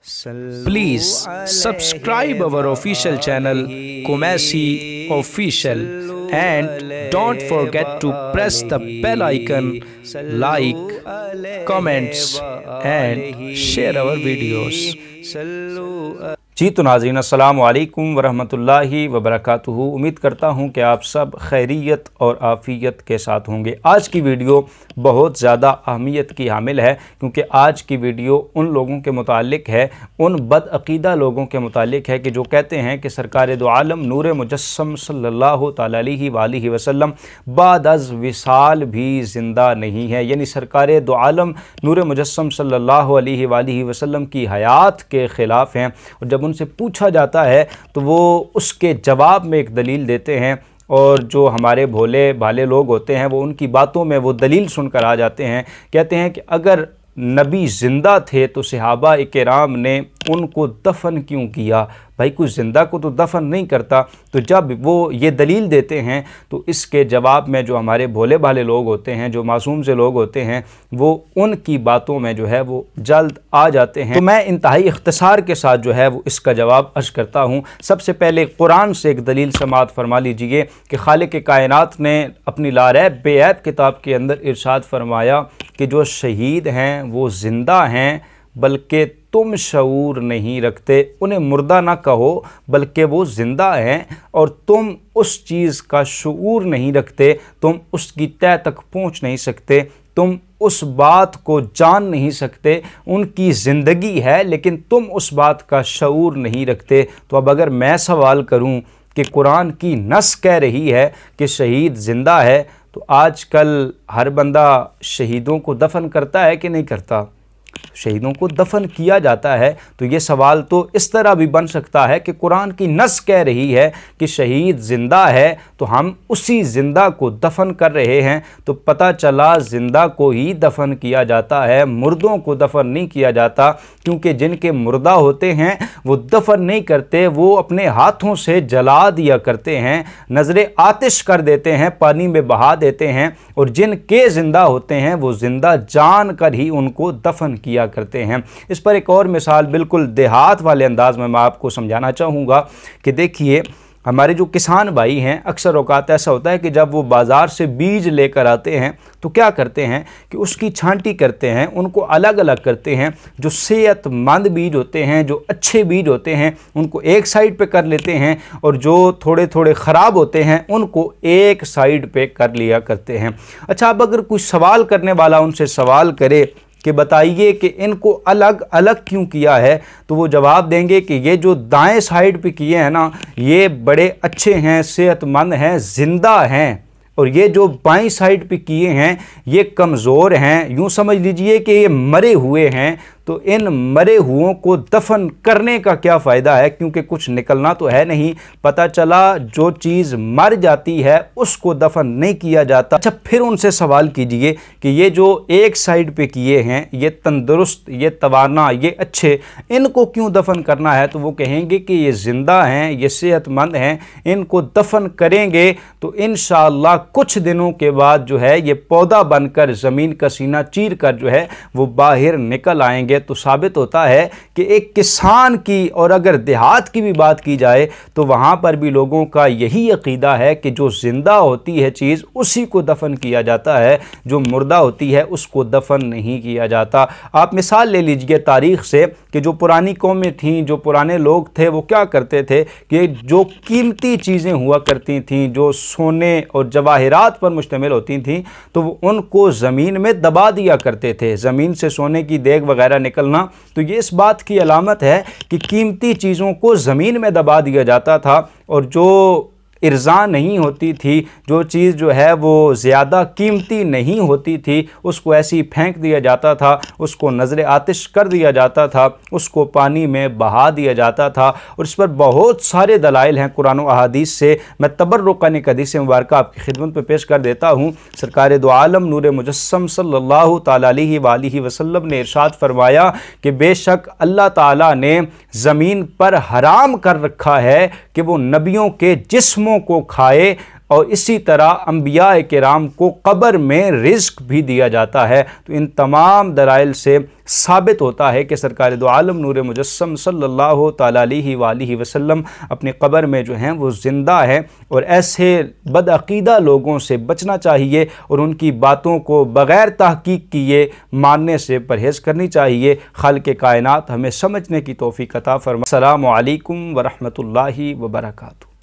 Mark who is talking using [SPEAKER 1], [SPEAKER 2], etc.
[SPEAKER 1] Please subscribe our official channel Kumasi Official and don't forget to press the bell icon, like, comments and share our videos. जी तो नाज़रीन अस्सलामु अलैकुम वरहमतुल्लाहि वबरकातुहू। उम्मीद करता हूँ कि आप सब खैरियत और आफ़ियत के साथ होंगे। आज की वीडियो बहुत ज़्यादा अहमियत की हामिल है, क्योंकि आज की वीडियो उन लोगों के मुतालिक है, उन बदअक़ीदा लोगों के मुतालिक है कि जो कहते हैं कि सरकार दो आलम नूर मुजस्सम सल्लल्लाहु अलैहि वसल्लम बाद अज़ विसाल भी ज़िंदा नहीं है। यानी सरकार दो आलम नूर मुजस्सम सल्लल्लाहु अलैहि वसल्लम की हयात के ख़िलाफ़ हैं। और जब उनसे पूछा जाता है तो वो उसके जवाब में एक दलील देते हैं, और जो हमारे भोले भाले लोग होते हैं वो उनकी बातों में वो दलील सुनकर आ जाते हैं। कहते हैं कि अगर नबी ज़िंदा थे तो सहाबा इकराम ने उनको दफन क्यों किया? भाई कोई ज़िंदा को तो दफन नहीं करता। तो जब वो ये दलील देते हैं तो इसके जवाब में जो हमारे भोले भाले लोग होते हैं, जो मासूम से लोग होते हैं, वो उनकी बातों में जो है वो जल्द आ जाते हैं। तो मैं इंतहाई इख्तिसार के साथ जो है वो इसका जवाब अर्ज़ करता हूँ। सबसे पहले कुरान से एक दलील समाअत फरमा लीजिए कि खालिक कायनात ने अपनी लारैब बेऐब किताब के अंदर इरशाद फरमाया कि जो शहीद हैं वो ज़िंदा हैं, बल्कि तुम शऊर नहीं रखते। उन्हें मुर्दा ना कहो बल्कि वो ज़िंदा हैं, और तुम उस चीज़ का शऊर नहीं रखते, तुम उसकी तह तक पहुँच नहीं सकते, तुम उस बात को जान नहीं सकते। उनकी ज़िंदगी है लेकिन तुम उस बात का शऊर नहीं रखते। तो अब अगर मैं सवाल करूं कि कुरान की नस कह रही है कि शहीद ज़िंदा है, तो आजकल हर बंदा शहीदों को दफन करता है कि नहीं करता? शहीदों को दफन किया जाता है। तो ये सवाल तो इस तरह भी बन सकता है कि कुरान की नस कह रही है कि शहीद ज़िंदा है तो हम उसी ज़िंदा को दफन कर रहे हैं। तो पता चला ज़िंदा को ही दफन किया जाता है, मुर्दों को दफन नहीं किया जाता। क्योंकि जिनके मुर्दा होते हैं वो दफन नहीं करते, वो अपने हाथों से जला दिया करते हैं, नज़रे आतिश कर देते हैं, पानी में बहा देते हैं। और जिनके ज़िंदा होते हैं वो ज़िंदा जान कर ही उनको दफन किया करते हैं। इस पर एक और मिसाल बिल्कुल देहात वाले अंदाज में मैं आपको समझाना चाहूँगा कि देखिए, हमारे जो किसान भाई हैं, अक्सर औकात ऐसा होता है कि जब वो बाज़ार से बीज लेकर आते हैं तो क्या करते हैं कि उसकी छांटी करते हैं, उनको अलग अलग करते हैं। जो सेहतमंद बीज होते हैं, जो अच्छे बीज होते हैं, उनको एक साइड पे कर लेते हैं, और जो थोड़े थोड़े ख़राब होते हैं उनको एक साइड पे कर लिया करते हैं। अच्छा, अब अगर कुछ सवाल करने वाला उनसे सवाल करे कि बताइए कि इनको अलग अलग क्यों किया है, तो वो जवाब देंगे कि ये जो दाएं साइड पे किए हैं ना, ये बड़े अच्छे हैं, सेहतमंद हैं, ज़िंदा हैं, और ये जो बाईं साइड पे किए हैं ये कमज़ोर हैं, यूँ समझ लीजिए कि ये मरे हुए हैं। तो इन मरे हुओं को दफन करने का क्या फ़ायदा है, क्योंकि कुछ निकलना तो है नहीं। पता चला जो चीज़ मर जाती है उसको दफन नहीं किया जाता। अच्छा, फिर उनसे सवाल कीजिए कि ये जो एक साइड पे किए हैं, ये तंदुरुस्त, ये तवाना, ये अच्छे, इनको क्यों दफन करना है? तो वो कहेंगे कि ये ज़िंदा हैं, ये सेहतमंद हैं, इनको दफन करेंगे तो इंशाअल्लाह कुछ दिनों के बाद जो है ये पौधा बनकर ज़मीन का सीना चीर कर जो है वो बाहर निकल आएंगे। तो साबित होता है कि एक किसान की, और अगर देहात की भी बात की जाए तो वहाँ पर भी लोगों का यही अकीदा है कि जो ज़िंदा होती है चीज़ उसी को दफन किया जाता है, जो मुर्दा होती है उसको दफन नहीं किया जाता। आप मिसाल ले लीजिए तारीख़ से कि जो पुरानी कौमें थीं, जो पुराने लोग थे, वो क्या करते थे कि जो कीमती चीज़ें हुआ करती थीं, जो सोने और जवाहिरात पर मुश्तमिल होती थीं, तो वो उनको ज़मीन में दबा दिया करते थे। ज़मीन से सोने की देग वगैरह निकलना तो ये इस बात की अलामत है कि कीमती चीज़ों को ज़मीन में दबा दिया जाता था, और जो इर्ज़ा नहीं होती थी, जो चीज़ जो है वो ज़्यादा कीमती नहीं होती थी, उसको ऐसे ही फेंक दिया जाता था, उसको नज़र आतिश कर दिया जाता था, उसको पानी में बहा दिया जाता था। और इस पर बहुत सारे दलाइल हैं कुरान और अहादीस से। मैं तबर्रुकन एक हदीस मुबारक आपकी खिदमत पे पेश कर देता हूँ। सरकार दो आलम नूर मुजस्सम सल्लल्लाहु अलैहि वसल्लम ने इरशाद फरमाया कि बेशक अल्लाह ताला ने ज़मीन पर हराम कर रखा है कि वो नबियों के जिस्मों को खाए,
[SPEAKER 2] और इसी तरह अंबिया किराम को कब्र में रिज़्क भी दिया जाता है। तो इन तमाम दलाइल से साबित होता है कि सरकार दो आलम नूर मुजस्सम सल्लल्लाहु तआला अलैहि वसल्लम अपने कब्र में जो हैं वो ज़िंदा है, और ऐसे बदअक़ीदा लोगों से बचना चाहिए और उनकी बातों को बग़ैर तहक़ीक़ किए मानने से परहेज़ करनी चाहिए। खालिक़ कायनात हमें समझने की तौफ़ीक़ अता फ़रमाए। अस्सलामु अलैकुम व रहमतुल्लाहि व बरकातुहू।